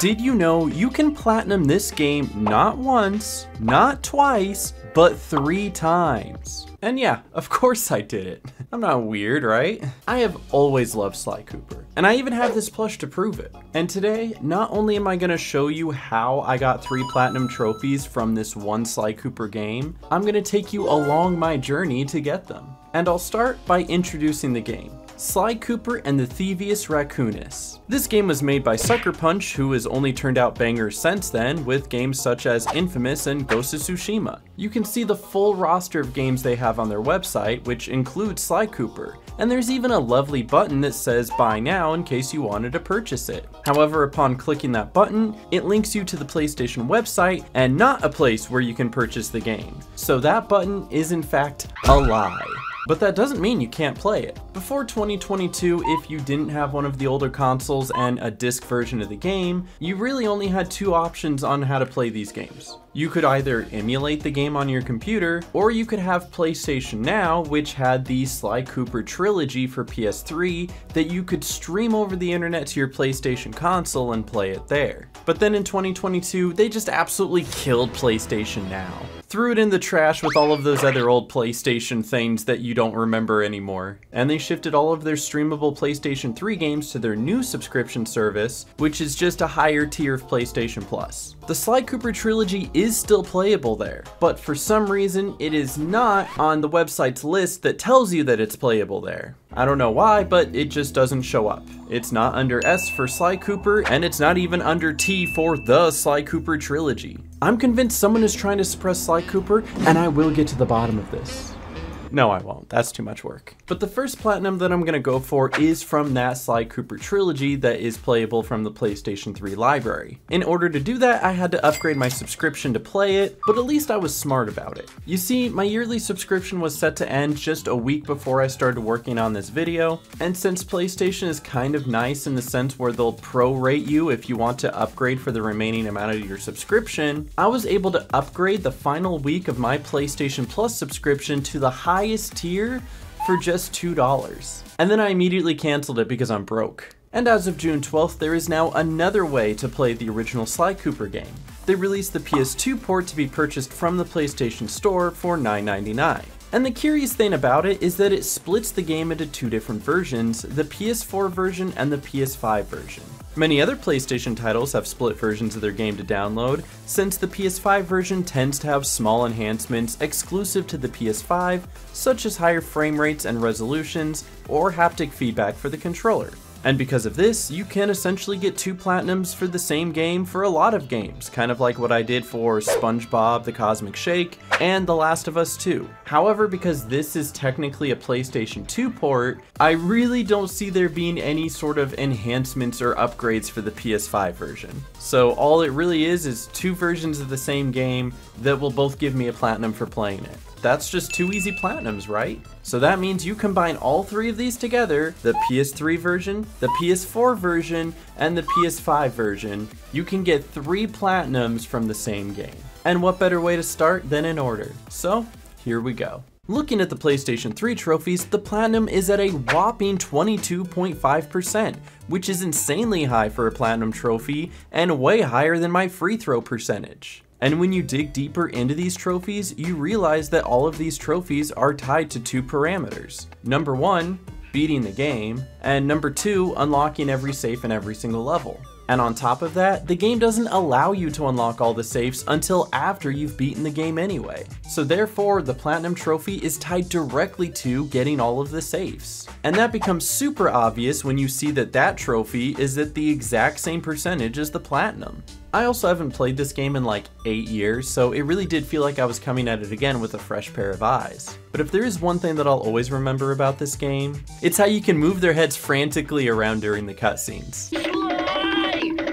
Did you know you can platinum this game not once, not twice, but 3 times? And yeah, of course I did it. I'm not weird, right? I have always loved Sly Cooper, and I even have this plush to prove it. And today, not only am I gonna show you how I got 3 platinum trophies from this one Sly Cooper game, I'm gonna take you along my journey to get them. And I'll start by introducing the game. Sly Cooper and the Thievius Raccoonus. This game was made by Sucker Punch, who has only turned out bangers since then with games such as Infamous and Ghost of Tsushima. You can see the full roster of games they have on their website, which includes Sly Cooper, and there's even a lovely button that says buy now in case you wanted to purchase it. However, upon clicking that button, it links you to the PlayStation website and not a place where you can purchase the game. So that button is in fact a lie. But that doesn't mean you can't play it. Before 2022, if you didn't have one of the older consoles and a disc version of the game, you really only had 2 options on how to play these games. You could either emulate the game on your computer, or you could have PlayStation Now, which had the Sly Cooper trilogy for PS3 that you could stream over the internet to your PlayStation console and play it there. But then in 2022, they just absolutely killed PlayStation Now. Threw it in the trash with all of those other old PlayStation things that you don't remember anymore. And they shifted all of their streamable PlayStation 3 games to their new subscription service, which is just a higher tier of PlayStation Plus. The Sly Cooper trilogy is still playable there, but for some reason it is not on the website's list that tells you that it's playable there. I don't know why, but it just doesn't show up. It's not under S for Sly Cooper, and it's not even under T for the Sly Cooper trilogy. I'm convinced someone is trying to suppress Sly Cooper, and I will get to the bottom of this. No, I won't. That's too much work. But the first platinum that I'm gonna go for is from that Sly Cooper trilogy that is playable from the PlayStation 3 library. In order to do that, I had to upgrade my subscription to play it, but at least I was smart about it. You see, my yearly subscription was set to end just a week before I started working on this video, and since PlayStation is kind of nice in the sense where they'll prorate you if you want to upgrade for the remaining amount of your subscription, I was able to upgrade the final week of my PlayStation Plus subscription to the highest tier for just $2. And then I immediately canceled it because I'm broke. And as of June 12th, there is now another way to play the original Sly Cooper game. They released the PS2 port to be purchased from the PlayStation Store for $9.99. And the curious thing about it is that it splits the game into 2 different versions, the PS4 version and the PS5 version. Many other PlayStation titles have split versions of their game to download, since the PS5 version tends to have small enhancements exclusive to the PS5, such as higher frame rates and resolutions, or haptic feedback for the controller. And because of this, you can essentially get 2 platinums for the same game for a lot of games, kind of like what I did for SpongeBob the Cosmic Shake and The Last of Us 2. However, because this is technically a PlayStation 2 port, I really don't see there being any sort of enhancements or upgrades for the PS5 version. So all it really is 2 versions of the same game that will both give me a platinum for playing it. That's just 2 easy platinums, right? So that means you combine all 3 of these together, the PS3 version, the PS4 version, and the PS5 version, you can get 3 platinums from the same game. And what better way to start than in order? So, here we go. Looking at the PlayStation 3 trophies, the platinum is at a whopping 22.5%, which is insanely high for a platinum trophy, and way higher than my free throw percentage. And when you dig deeper into these trophies, you realize that all of these trophies are tied to 2 parameters. Number 1, beating the game, and number 2, unlocking every safe in every single level. And on top of that, the game doesn't allow you to unlock all the safes until after you've beaten the game anyway. So therefore, the Platinum Trophy is tied directly to getting all of the safes. And that becomes super obvious when you see that that trophy is at the exact same percentage as the Platinum. I also haven't played this game in like 8 years, so it really did feel like I was coming at it again with a fresh pair of eyes. But if there is one thing that I'll always remember about this game, it's how you can move their heads frantically around during the cutscenes.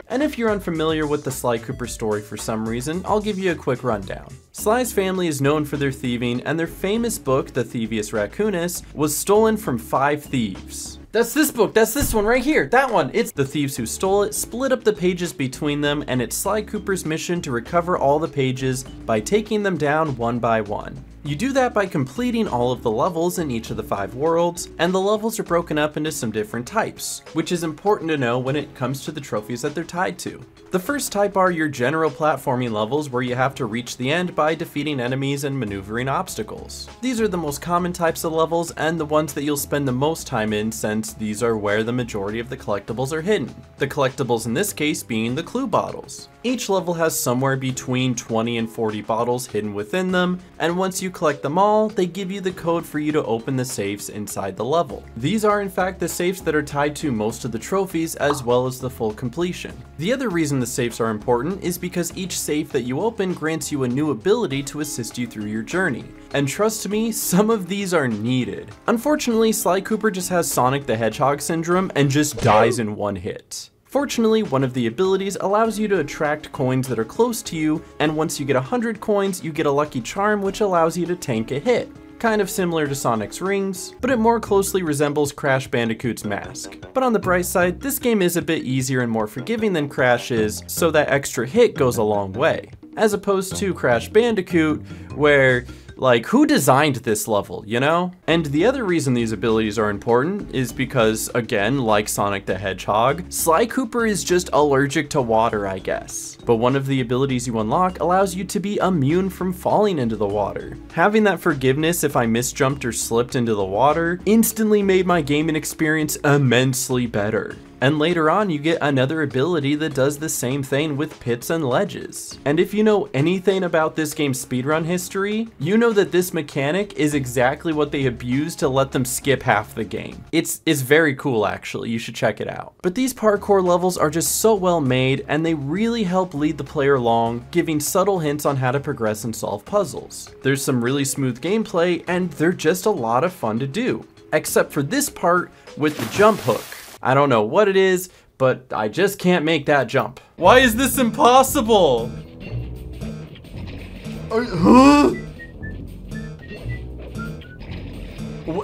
And if you're unfamiliar with the Sly Cooper story for some reason, I'll give you a quick rundown. Sly's family is known for their thieving, and their famous book, the Thievius Raccoonus, was stolen from 5 thieves. That's this book, that's this one right here, that one! It's the thieves who stole it, split up the pages between them, and it's Sly Cooper's mission to recover all the pages by taking them down one by one. You do that by completing all of the levels in each of the 5 worlds, and the levels are broken up into some different types, which is important to know when it comes to the trophies that they're tied to. The first type are your general platforming levels where you have to reach the end by defeating enemies and maneuvering obstacles. These are the most common types of levels and the ones that you'll spend the most time in, since these are where the majority of the collectibles are hidden. The collectibles in this case being the clue bottles. Each level has somewhere between 20 and 40 bottles hidden within them, and once you collect them all, they give you the code for you to open the safes inside the level. These are in fact the safes that are tied to most of the trophies as well as the full completion. The other reason the safes are important is because each safe that you open grants you a new ability to assist you through your journey. And trust me, some of these are needed. Unfortunately, Sly Cooper just has Sonic the Hedgehog syndrome and just dies in one hit. Fortunately, one of the abilities allows you to attract coins that are close to you, and once you get 100 coins, you get a lucky charm which allows you to tank a hit. Kind of similar to Sonic's rings, but it more closely resembles Crash Bandicoot's mask. But on the bright side, this game is a bit easier and more forgiving than Crash is, so that extra hit goes a long way. As opposed to Crash Bandicoot, where like, who designed this level, you know? And the other reason these abilities are important is because, again, like Sonic the Hedgehog, Sly Cooper is just allergic to water, I guess. But one of the abilities you unlock allows you to be immune from falling into the water. Having that forgiveness if I misjumped or slipped into the water instantly made my gaming experience immensely better. And later on, you get another ability that does the same thing with pits and ledges. And if you know anything about this game's speedrun history, you know that this mechanic is exactly what they abused to let them skip half the game. It's very cool actually, you should check it out. But these parkour levels are just so well made, and they really help lead the player along, giving subtle hints on how to progress and solve puzzles. There's some really smooth gameplay, and they're just a lot of fun to do. Except for this part with the jump hook. I don't know what it is, but I just can't make that jump. Why is this impossible?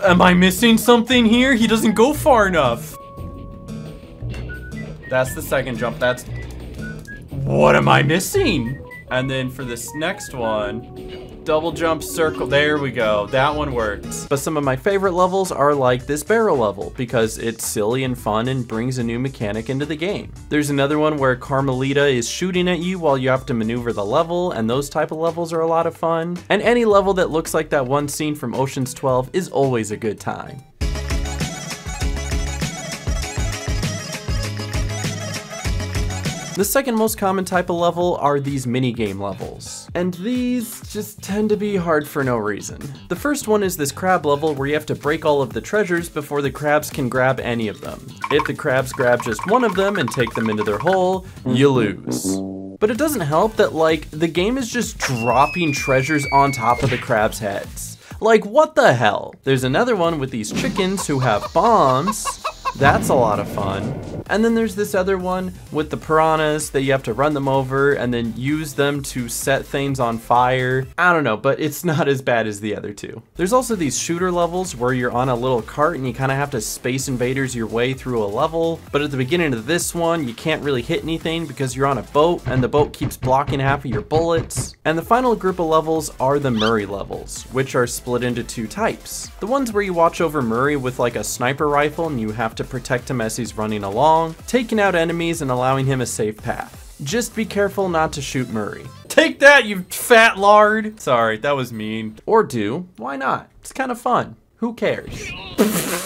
Am I missing something here? He doesn't go far enough. That's the second jump. What am I missing? And then for this next one, double jump circle, there we go, that one works. But some of my favorite levels are like this barrel level, because it's silly and fun and brings a new mechanic into the game. There's another one where Carmelita is shooting at you while you have to maneuver the level, and those type of levels are a lot of fun. And any level that looks like that one scene from Ocean's 12 is always a good time. The second most common type of level are these minigame levels, and these just tend to be hard for no reason. The first one is this crab level where you have to break all of the treasures before the crabs can grab any of them. If the crabs grab just one of them and take them into their hole, you lose. But it doesn't help that, like, the game is just dropping treasures on top of the crabs' heads. Like, what the hell? There's another one with these chickens who have bombs. That's a lot of fun. And then there's this other one with the piranhas that you have to run them over and then use them to set things on fire. I don't know, but it's not as bad as the other two. There's also these shooter levels where you're on a little cart and you kind of have to Space Invaders your way through a level. But at the beginning of this one, you can't really hit anything because you're on a boat and the boat keeps blocking half of your bullets. And the final group of levels are the Murray levels, which are split into two types. The ones where you watch over Murray with like a sniper rifle and you have to protect him as he's running along, taking out enemies and allowing him a safe path. Just be careful not to shoot Murray. Take that, you fat lard! Sorry, that was mean. Or do. Why not? It's kind of fun. Who cares?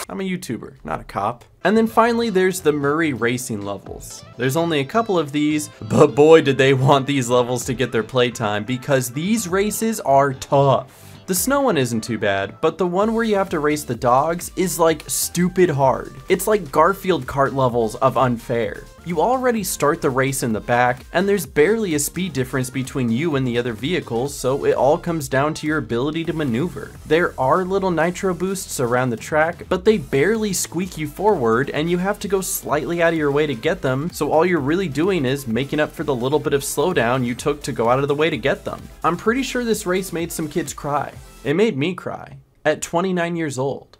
I'm a YouTuber, not a cop. And then finally there's the Murray racing levels. There's only a couple of these, but boy did they want these levels to get their playtime, because these races are tough. The snow one isn't too bad, but the one where you have to race the dogs is like stupid hard. It's like Garfield kart levels of unfair. You already start the race in the back, and there's barely a speed difference between you and the other vehicles, so it all comes down to your ability to maneuver. There are little nitro boosts around the track, but they barely squeak you forward, and you have to go slightly out of your way to get them, so all you're really doing is making up for the little bit of slowdown you took to go out of the way to get them. I'm pretty sure this race made some kids cry. It made me cry. At 29 years old.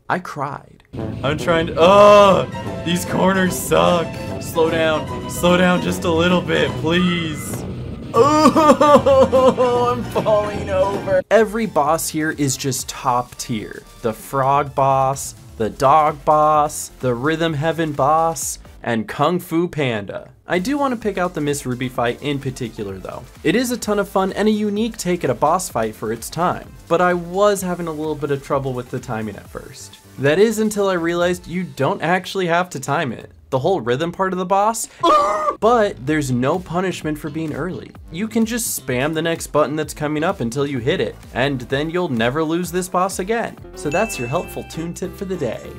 I cried. I'm trying to, these corners suck. Slow down just a little bit, please. Oh, I'm falling over. Every boss here is just top tier. The frog boss, the dog boss, the Rhythm Heaven boss, and Kung Fu Panda. I do want to pick out the Miss Ruby fight in particular though. It is a ton of fun and a unique take at a boss fight for its time, but I was having a little bit of trouble with the timing at first. That is until I realized you don't actually have to time it. The whole rhythm part of the boss, but there's no punishment for being early. You can just spam the next button that's coming up until you hit it, and then you'll never lose this boss again. So that's your helpful toon tip for the day.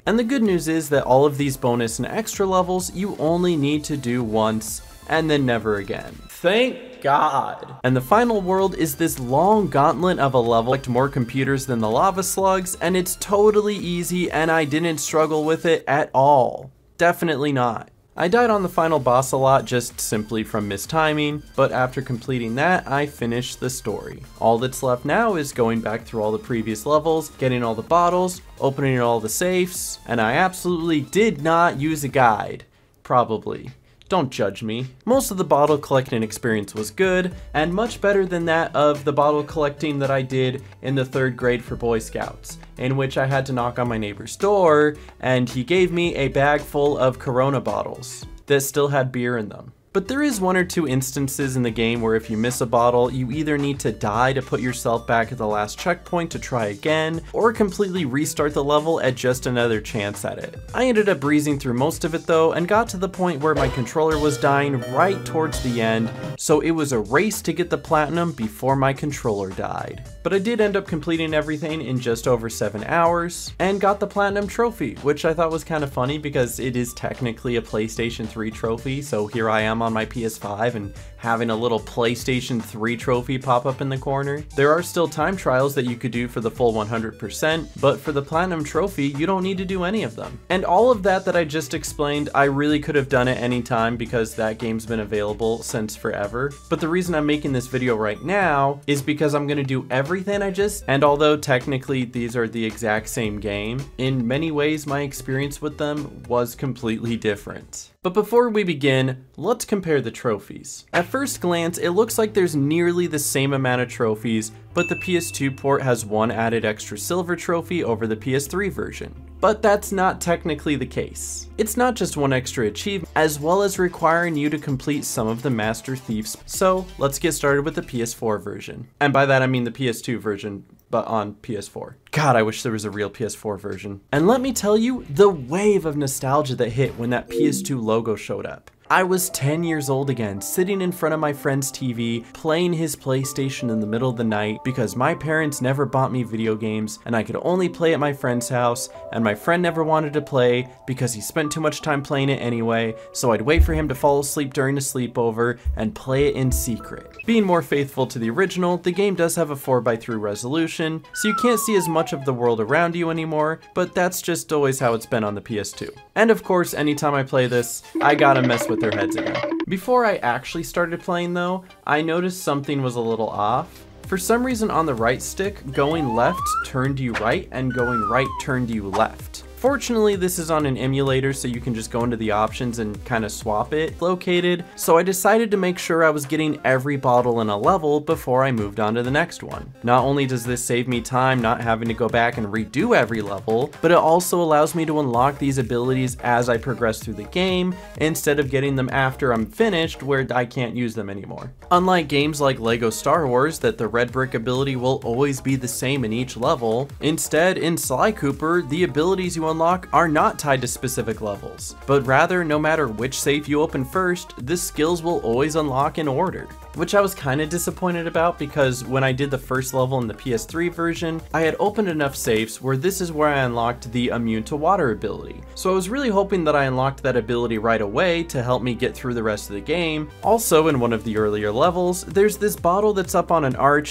And the good news is that all of these bonus and extra levels you only need to do once and then never again. Thank God. And the final world is this long gauntlet of a level, collect more computers than the lava slugs, and it's totally easy and I didn't struggle with it at all. Definitely not. I died on the final boss a lot just simply from mistiming, but after completing that, I finished the story. All that's left now is going back through all the previous levels, getting all the bottles, opening all the safes, and I absolutely did not use a guide. Probably. Don't judge me. Most of the bottle collecting experience was good, and much better than that of the bottle collecting that I did in the 3rd grade for Boy Scouts, in which I had to knock on my neighbor's door, and he gave me a bag full of Corona bottles that still had beer in them. But there is 1 or 2 instances in the game where if you miss a bottle, you either need to die to put yourself back at the last checkpoint to try again, or completely restart the level at just another chance at it. I ended up breezing through most of it though, and got to the point where my controller was dying right towards the end, so it was a race to get the platinum before my controller died. But I did end up completing everything in just over 7 hours, and got the platinum trophy, which I thought was kind of funny because it is technically a PlayStation 3 trophy, so here I am on my PS5 and having a little PlayStation 3 trophy pop up in the corner. There are still time trials that you could do for the full 100%, but for the platinum trophy, you don't need to do any of them. And all of that I just explained, I really could have done at any time because that game's been available since forever. But the reason I'm making this video right now is because I'm gonna do everything and although technically these are the exact same game, in many ways my experience with them was completely different. But before we begin, let's compare the trophies. At first glance, it looks like there's nearly the same amount of trophies, but the PS2 port has 1 added extra silver trophy over the PS3 version. But that's not technically the case. It's not just 1 extra achievement, as well as requiring you to complete some of the Master Thieves. So let's get started with the PS4 version. And by that I mean the PS2 version, but on PS4. God, I wish there was a real PS4 version. And let me tell you, the wave of nostalgia that hit when that PS2 logo showed up. I was 10 years old again, sitting in front of my friend's TV, playing his PlayStation in the middle of the night because my parents never bought me video games and I could only play at my friend's house, and my friend never wanted to play because he spent too much time playing it anyway, so I'd wait for him to fall asleep during a sleepover and play it in secret. Being more faithful to the original, the game does have a 4:3 resolution, so you can't see as much of the world around you anymore, but that's just always how it's been on the PS2. And of course, anytime I play this, I gotta mess with their heads again. Before I actually started playing though, I noticed something was a little off. For some reason on the right stick, going left turned you right and going right turned you left. Fortunately, this is on an emulator, so you can just go into the options and kind of swap it located, so I decided to make sure I was getting every bottle in a level before I moved on to the next one. Not only does this save me time not having to go back and redo every level, but it also allows me to unlock these abilities as I progress through the game, instead of getting them after I'm finished where I can't use them anymore. Unlike games like LEGO Star Wars, that the red brick ability will always be the same in each level, instead in Sly Cooper, the abilities you unlock are not tied to specific levels, but rather no matter which safe you open first, the skills will always unlock in order. Which I was kind of disappointed about because when I did the first level in the PS3 version, I had opened enough safes where this is where I unlocked the immune to water ability. So I was really hoping that I unlocked that ability right away to help me get through the rest of the game. Also, in one of the earlier levels, there's this bottle that's up on an arch